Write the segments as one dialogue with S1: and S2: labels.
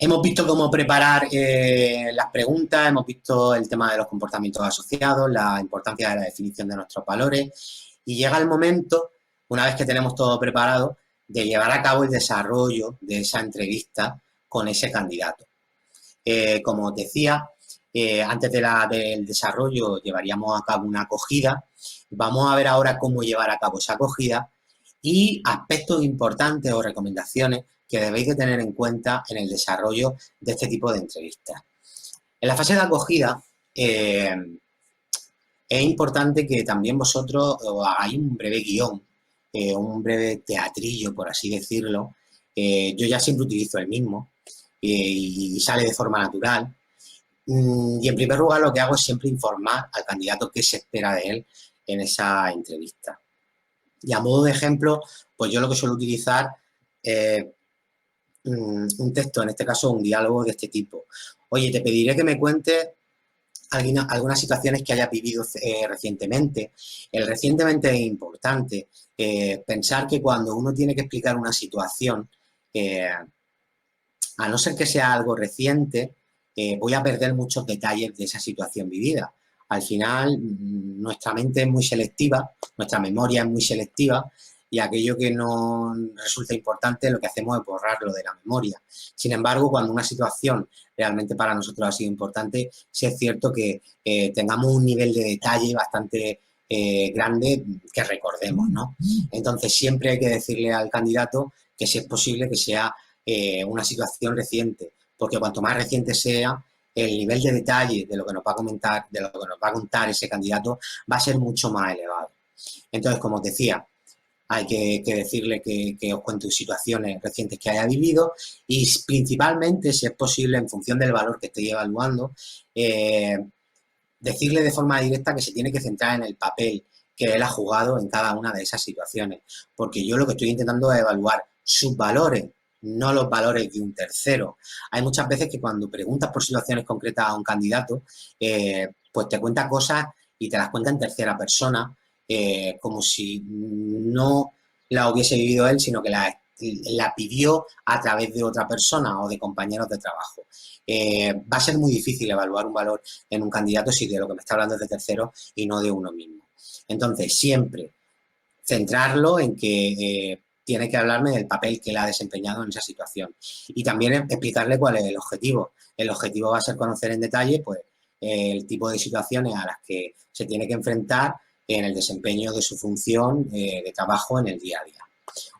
S1: Hemos visto cómo preparar las preguntas, hemos visto el tema de los comportamientos asociados, la importancia de la definición de nuestros valores y llega el momento, una vez que tenemos todo preparado, de llevar a cabo el desarrollo de esa entrevista con ese candidato. Como os decía, antes del desarrollo llevaríamos a cabo una acogida. Vamos a ver ahora cómo llevar a cabo esa acogida y aspectos importantes o recomendaciones que debéis de tener en cuenta en el desarrollo de este tipo de entrevistas. En la fase de acogida es importante que también vosotros hagáis un breve guión, un breve teatrillo, por así decirlo. Yo ya siempre utilizo el mismo y sale de forma natural. Y en primer lugar lo que hago es siempre informar al candidato qué se espera de él en esa entrevista. Y a modo de ejemplo, pues yo lo que suelo utilizar es un texto, en este caso un diálogo de este tipo. Oye, te pediré que me cuentes algunas situaciones que hayas vivido recientemente. El recientemente es importante. Pensar que cuando uno tiene que explicar una situación, a no ser que sea algo reciente, voy a perder muchos detalles de esa situación vivida. Al final, nuestra mente es muy selectiva, nuestra memoria es muy selectiva y aquello que no resulta importante lo que hacemos es borrarlo de la memoria. Sin embargo, cuando una situación realmente para nosotros ha sido importante, sí es cierto que tengamos un nivel de detalle bastante grande que recordemos, ¿no? Entonces, siempre hay que decirle al candidato que si es posible que sea una situación reciente, porque cuanto más reciente sea, el nivel de detalle de lo que nos va a comentar, de lo que nos va a contar ese candidato, va a ser mucho más elevado. Entonces, como os decía, hay que decirle que os cuente situaciones recientes que haya vivido y principalmente, si es posible, en función del valor que estéis evaluando, decirle de forma directa que se tiene que centrar en el papel que él ha jugado en cada una de esas situaciones, porque yo lo que estoy intentando es evaluar sus valores, no los valores de un tercero. Hay muchas veces que cuando preguntas por situaciones concretas a un candidato, pues te cuenta cosas y te las cuenta en tercera persona, como si no la hubiese vivido él, sino que la pidió a través de otra persona o de compañeros de trabajo. Va a ser muy difícil evaluar un valor en un candidato si de lo que me está hablando es de tercero y no de uno mismo. Entonces, siempre centrarlo en que tiene que hablarme del papel que él ha desempeñado en esa situación. Y también explicarle cuál es el objetivo. El objetivo va a ser conocer en detalle pues, el tipo de situaciones a las que se tiene que enfrentar en el desempeño de su función de trabajo en el día a día.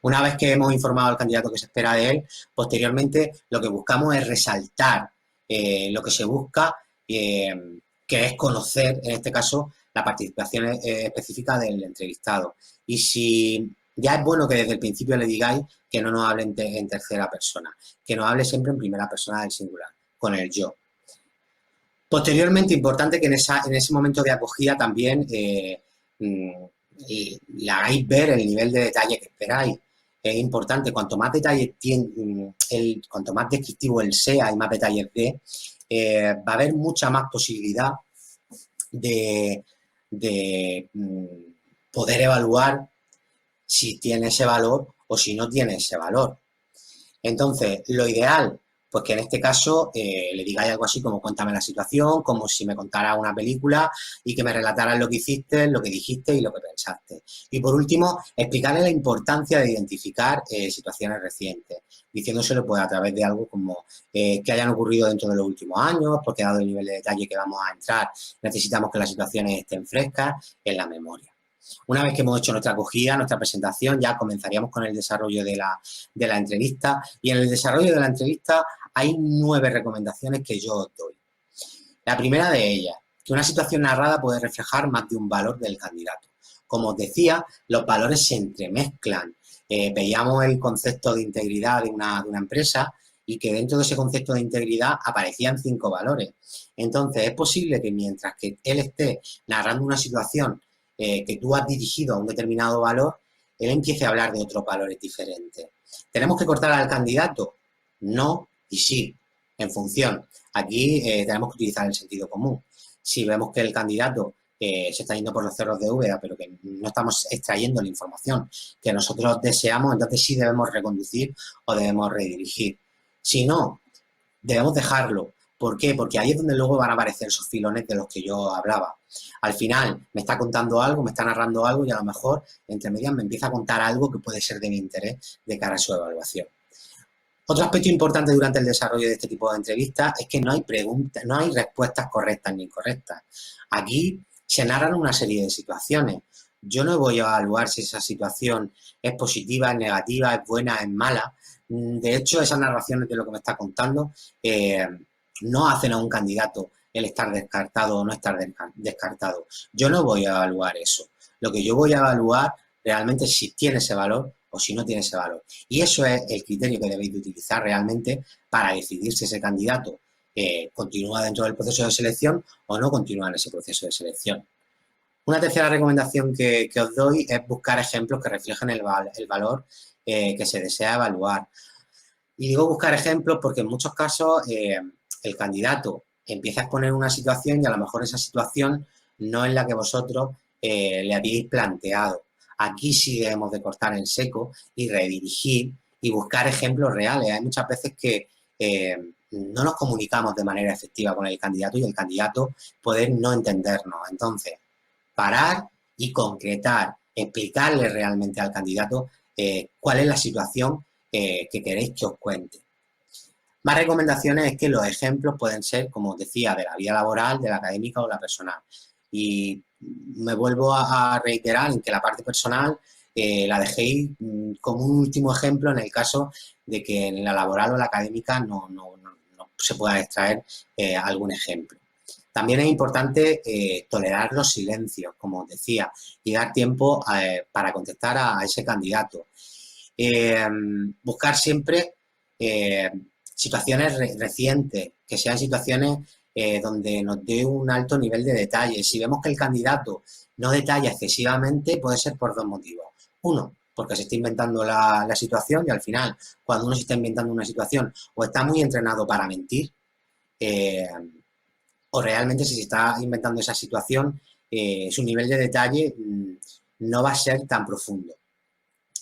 S1: Una vez que hemos informado al candidato que se espera de él, posteriormente lo que buscamos es resaltar lo que se busca, que es conocer, en este caso, la participación específica del entrevistado. Y si ya es bueno que desde el principio le digáis que no nos hable en tercera persona, que nos hable siempre en primera persona del singular, con el yo. Posteriormente, importante que en ese momento de acogida también le hagáis ver el nivel de detalle que esperáis. Es importante, cuanto más detalles tiene, cuanto más descriptivo él sea y más detalles dé, va a haber mucha más posibilidad de poder evaluar si tiene ese valor o si no tiene ese valor. Entonces, lo ideal, pues que en este caso le digáis algo así como cuéntame la situación, como si me contara una película y que me relataras lo que hiciste, lo que dijiste y lo que pensaste. Y por último, explicarle la importancia de identificar situaciones recientes, diciéndoselo pues a través de algo como que hayan ocurrido dentro de los últimos años, porque dado el nivel de detalle que vamos a entrar, necesitamos que las situaciones estén frescas en la memoria. Una vez que hemos hecho nuestra acogida, nuestra presentación, ya comenzaríamos con el desarrollo de la entrevista. Y en el desarrollo de la entrevista hay 9 recomendaciones que yo os doy. La primera de ellas, que una situación narrada puede reflejar más de un valor del candidato. Como os decía, los valores se entremezclan. Veíamos el concepto de integridad de una empresa y que dentro de ese concepto de integridad aparecían 5 valores. Entonces, es posible que mientras que él esté narrando una situación que tú has dirigido a un determinado valor, él empiece a hablar de otros valores diferentes. ¿Tenemos que cortar al candidato? No y sí, en función. Aquí tenemos que utilizar el sentido común. Si vemos que el candidato se está yendo por los cerros de Úbeda, pero que no estamos extrayendo la información que nosotros deseamos, entonces sí debemos reconducir o debemos redirigir. Si no, debemos dejarlo. ¿Por qué? Porque ahí es donde luego van a aparecer esos filones de los que yo hablaba. Al final me está contando algo, me está narrando algo y a lo mejor entre medias me empieza a contar algo que puede ser de mi interés de cara a su evaluación. Otro aspecto importante durante el desarrollo de este tipo de entrevistas es que no hay preguntas, no hay respuestas correctas ni incorrectas. Aquí se narran una serie de situaciones. Yo no voy a evaluar si esa situación es positiva, es negativa, es buena, es mala. De hecho, esas narraciones de lo que me está contando no hacen a un candidato el estar descartado o no estar descartado. Yo no voy a evaluar eso. Lo que yo voy a evaluar realmente es si tiene ese valor o si no tiene ese valor. Y eso es el criterio que debéis de utilizar realmente para decidir si ese candidato continúa dentro del proceso de selección o no continúa en ese proceso de selección. Una tercera recomendación que os doy es buscar ejemplos que reflejen el valor que se desea evaluar. Y digo buscar ejemplos porque en muchos casos el candidato empieza a exponer una situación y a lo mejor esa situación no es la que vosotros le habíais planteado. Aquí sí debemos de cortar en seco y redirigir y buscar ejemplos reales. Hay muchas veces que no nos comunicamos de manera efectiva con el candidato y el candidato puede no entendernos. Entonces, parar y concretar, explicarle realmente al candidato cuál es la situación que queréis que os cuente. Más recomendaciones es que los ejemplos pueden ser, como os decía, de la vida laboral, de la académica o la personal. Y me vuelvo a reiterar en que la parte personal la dejéis como un último ejemplo en el caso de que en la laboral o la académica no se pueda extraer algún ejemplo. También es importante tolerar los silencios, como os decía, y dar tiempo para contestar a ese candidato. Buscar siempre situaciones recientes, que sean situaciones donde nos dé un alto nivel de detalle. Si vemos que el candidato no detalla excesivamente, puede ser por dos motivos. Uno, porque se está inventando la situación y al final, cuando uno se está inventando una situación o está muy entrenado para mentir, o realmente si se está inventando esa situación, su nivel de detalle no va a ser tan profundo.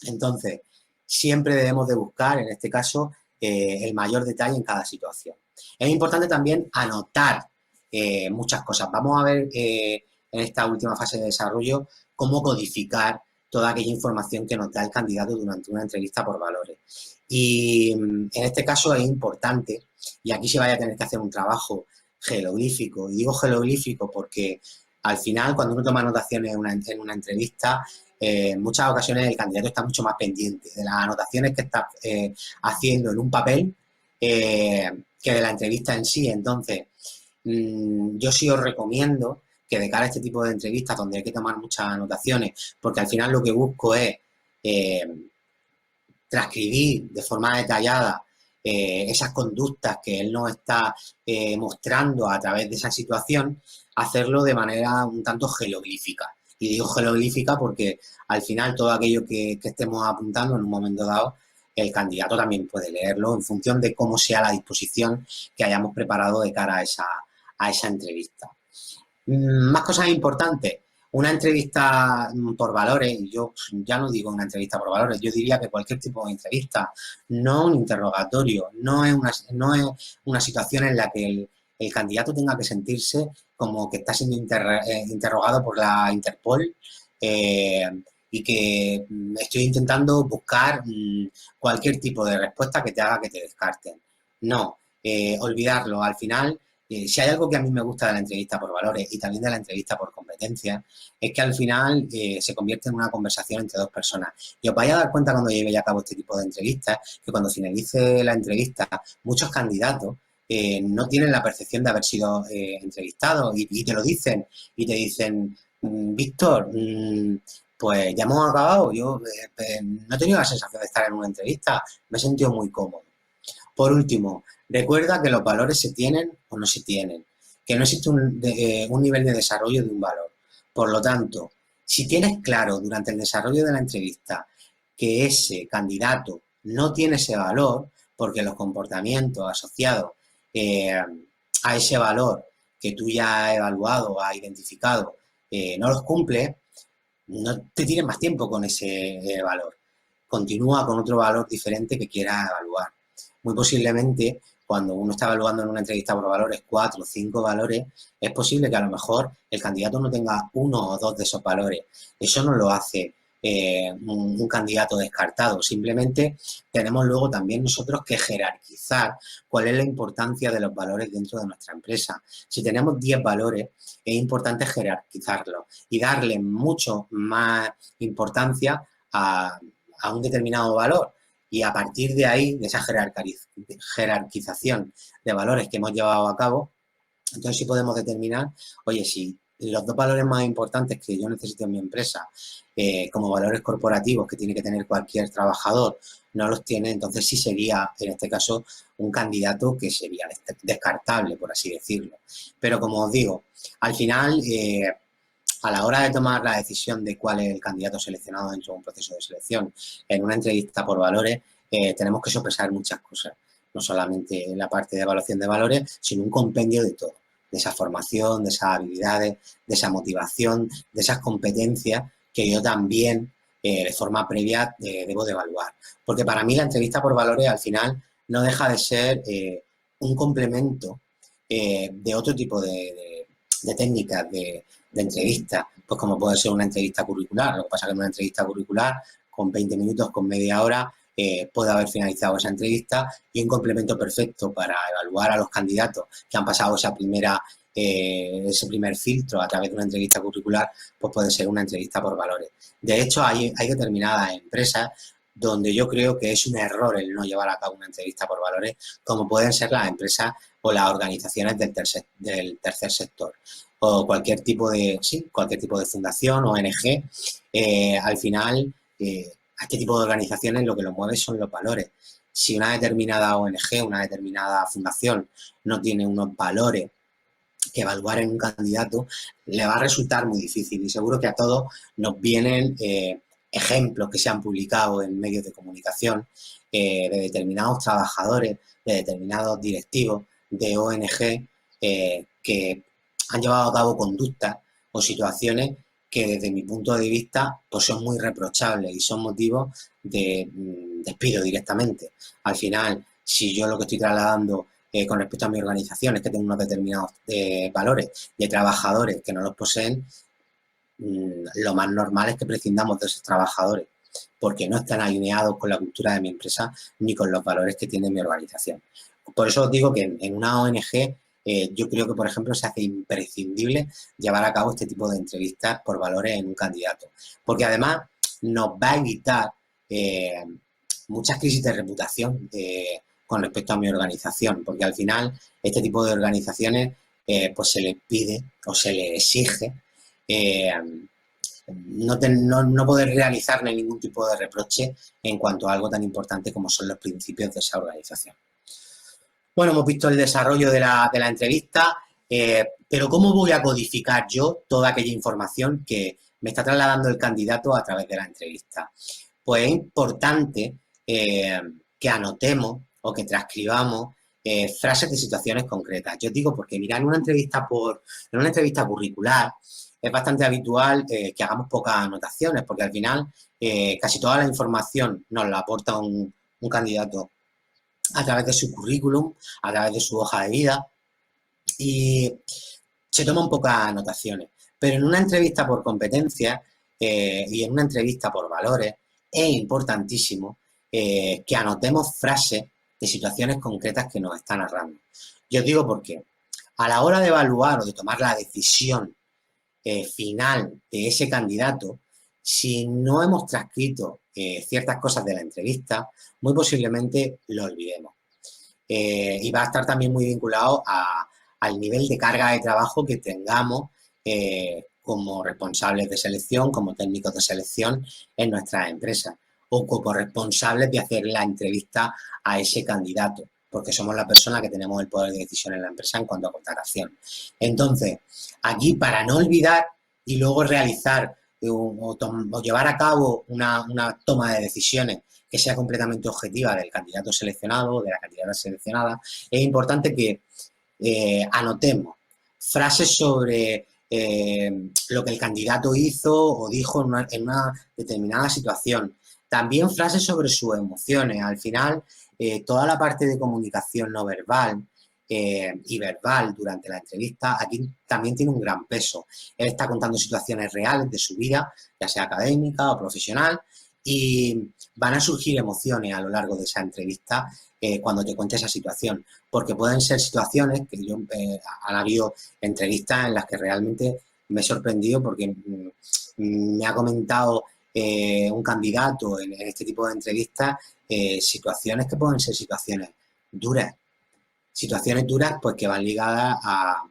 S1: Entonces, siempre debemos de buscar, en este caso, el mayor detalle en cada situación. Es importante también anotar muchas cosas. Vamos a ver en esta última fase de desarrollo cómo codificar toda aquella información que nos da el candidato durante una entrevista por valores. Y en este caso es importante, y aquí se vaya a tener que hacer un trabajo jeroglífico. Y digo jeroglífico porque al final, cuando uno toma anotaciones en una entrevista, en muchas ocasiones el candidato está mucho más pendiente de las anotaciones que está haciendo en un papel que de la entrevista en sí. Entonces, yo sí os recomiendo que de cara a este tipo de entrevistas donde hay que tomar muchas anotaciones, porque al final lo que busco es eh, transcribir de forma detallada esas conductas que él nos está mostrando a través de esa situación, hacerlo de manera un tanto jeroglífica. Y digo jeroglífica porque al final todo aquello que estemos apuntando en un momento dado, el candidato también puede leerlo en función de cómo sea la disposición que hayamos preparado de cara a esa entrevista. Más cosas importantes. Una entrevista por valores, yo ya no digo una entrevista por valores, yo diría que cualquier tipo de entrevista, no un interrogatorio, no es una situación en la que el candidato tenga que sentirse como que está siendo interrogado por la Interpol eh, y que estoy intentando buscar cualquier tipo de respuesta que te haga que te descarten. No, olvidarlo. Al final, si hay algo que a mí me gusta de la entrevista por valores y también de la entrevista por competencias, es que al final se convierte en una conversación entre dos personas. Y os vais a dar cuenta cuando lleve a cabo este tipo de entrevistas, que cuando finalice la entrevista, muchos candidatos no tienen la percepción de haber sido entrevistados y te lo dicen, y te dicen, Víctor, pues ya hemos acabado, yo no he tenido la sensación de estar en una entrevista, me he sentido muy cómodo. Por último, recuerda que los valores se tienen o no se tienen, que no existe un nivel de desarrollo de un valor. Por lo tanto, si tienes claro durante el desarrollo de la entrevista que ese candidato no tiene ese valor, porque los comportamientos asociados eh, a ese valor que tú ya has evaluado o has identificado no los cumple, no te tires más tiempo con ese valor. Continúa con otro valor diferente que quieras evaluar. Muy posiblemente cuando uno está evaluando en una entrevista por valores 4 o 5 valores, es posible que a lo mejor el candidato no tenga uno o dos de esos valores. Eso no lo hace un candidato descartado. Simplemente tenemos luego también nosotros que jerarquizar cuál es la importancia de los valores dentro de nuestra empresa. Si tenemos 10 valores, es importante jerarquizarlos y darle mucho más importancia a un determinado valor. Y a partir de ahí, de esa jerarquización de valores que hemos llevado a cabo, entonces sí podemos determinar, oye, si los dos valores más importantes que yo necesito en mi empresa, como valores corporativos que tiene que tener cualquier trabajador, no los tiene, entonces sí sería, en este caso, un candidato que sería descartable, por así decirlo. Pero como os digo, al final, a la hora de tomar la decisión de cuál es el candidato seleccionado dentro de un proceso de selección en una entrevista por valores, tenemos que sopesar muchas cosas. No solamente la parte de evaluación de valores, sino un compendio de todo, de esa formación, de esas habilidades, de esa motivación, de esas competencias que yo también de forma previa debo de evaluar. Porque para mí la entrevista por valores al final no deja de ser un complemento de otro tipo de técnicas de entrevista, pues como puede ser una entrevista curricular. Lo que pasa es que en una entrevista curricular, con 20 minutos, con media hora, puede haber finalizado esa entrevista y un complemento perfecto para evaluar a los candidatos que han pasado ese primer filtro a través de una entrevista curricular, pues puede ser una entrevista por valores. De hecho, hay determinadas empresas donde yo creo que es un error el no llevar a cabo una entrevista por valores, como pueden ser las empresas o las organizaciones del tercer sector o cualquier tipo de fundación o ONG. Al final, a este tipo de organizaciones lo que los mueve son los valores. Si una determinada ONG, una determinada fundación no tiene unos valores que evaluar en un candidato, le va a resultar muy difícil y seguro que a todos nos vienen ejemplos que se han publicado en medios de comunicación de determinados trabajadores, de determinados directivos de ONG que han llevado a cabo conductas o situaciones que desde mi punto de vista pues son muy reprochables y son motivos de despido directamente. Al final, si yo lo que estoy trasladando con respecto a mi organización es que tengo unos determinados valores de trabajadores que no los poseen, lo más normal es que prescindamos de esos trabajadores porque no están alineados con la cultura de mi empresa ni con los valores que tiene mi organización. Por eso os digo que en una ONG yo creo que, por ejemplo, se hace imprescindible llevar a cabo este tipo de entrevistas por valores en un candidato, porque además nos va a evitar muchas crisis de reputación con respecto a mi organización, porque al final este tipo de organizaciones pues se les pide o se les exige no poder realizarle ningún tipo de reproche en cuanto a algo tan importante como son los principios de esa organización. Bueno, hemos visto el desarrollo de la entrevista, pero ¿cómo voy a codificar yo toda aquella información que me está trasladando el candidato a través de la entrevista? Pues es importante que anotemos o que transcribamos frases de situaciones concretas. Yo digo porque, mira, en una entrevista curricular es bastante habitual que hagamos pocas anotaciones, porque al final casi toda la información nos la aporta un candidato a través de su currículum, a través de su hoja de vida y se toman pocas anotaciones. Pero en una entrevista por competencias y en una entrevista por valores es importantísimo que anotemos frases de situaciones concretas que nos están narrando. Yo os digo porque a la hora de evaluar o de tomar la decisión final de ese candidato, si no hemos transcrito ciertas cosas de la entrevista, muy posiblemente lo olvidemos. Y va a estar también muy vinculado al nivel de carga de trabajo que tengamos como responsables de selección, como técnicos de selección en nuestras empresas o como responsables de hacer la entrevista a ese candidato, porque somos la persona que tenemos el poder de decisión en la empresa en cuanto a contratación. Entonces, aquí para no olvidar y luego realizar o llevar a cabo una toma de decisiones que sea completamente objetiva del candidato seleccionado o de la candidata seleccionada, es importante que anotemos frases sobre lo que el candidato hizo o dijo en una determinada situación. También frases sobre sus emociones. Al final, toda la parte de comunicación no verbal y verbal durante la entrevista, aquí también tiene un gran peso. Él está contando situaciones reales de su vida, ya sea académica o profesional, y van a surgir emociones a lo largo de esa entrevista cuando te cuente esa situación, porque pueden ser situaciones que yo han habido entrevistas en las que realmente me he sorprendido porque me ha comentado un candidato en este tipo de entrevistas situaciones que pueden ser situaciones duras pues que van ligadas a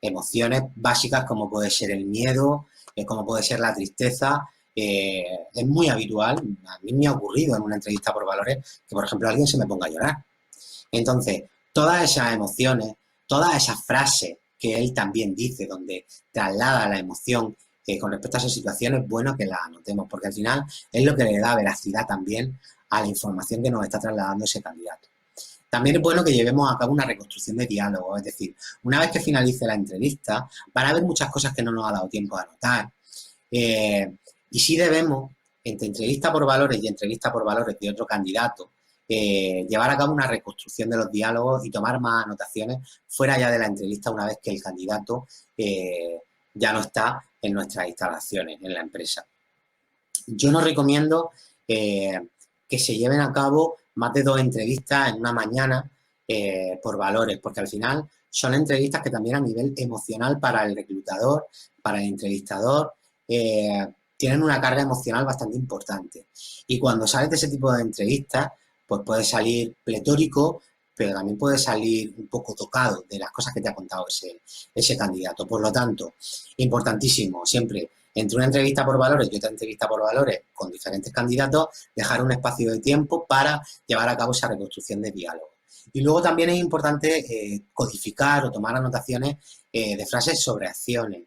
S1: emociones básicas como puede ser el miedo, como puede ser la tristeza. Es muy habitual, a mí me ha ocurrido en una entrevista por valores que, por ejemplo, alguien se me ponga a llorar. Entonces, todas esas emociones, todas esas frases que él también dice, donde traslada la emoción con respecto a esas situaciones, es bueno que las anotemos, porque al final es lo que le da veracidad también a la información que nos está trasladando ese candidato. También es bueno que llevemos a cabo una reconstrucción de diálogo, es decir, una vez que finalice la entrevista, van a haber muchas cosas que no nos ha dado tiempo de anotar. Y sí debemos, entre entrevista por valores y entrevista por valores de otro candidato, llevar a cabo una reconstrucción de los diálogos y tomar más anotaciones fuera ya de la entrevista una vez que el candidato ya no está en nuestras instalaciones, en la empresa. Yo no recomiendo que se lleven a cabo más de 2 entrevistas en una mañana por valores, porque al final son entrevistas que también a nivel emocional para el reclutador, para el entrevistador, tienen una carga emocional bastante importante. Y cuando sales de ese tipo de entrevistas, pues puedes salir pletórico, pero también puedes salir un poco tocado de las cosas que te ha contado ese candidato. Por lo tanto, importantísimo, siempre entre una entrevista por valores y otra entrevista por valores con diferentes candidatos, dejar un espacio de tiempo para llevar a cabo esa reconstrucción de diálogo. Y luego también es importante codificar o tomar anotaciones de frases sobre acciones,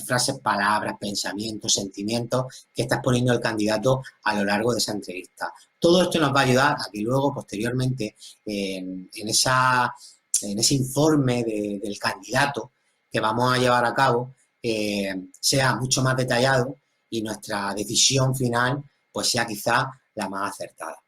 S1: frases, palabras, pensamientos, sentimientos que está exponiendo el candidato a lo largo de esa entrevista. Todo esto nos va a ayudar a que luego, posteriormente, en ese informe del candidato que vamos a llevar a cabo, sea mucho más detallado y nuestra decisión final pues sea quizá la más acertada.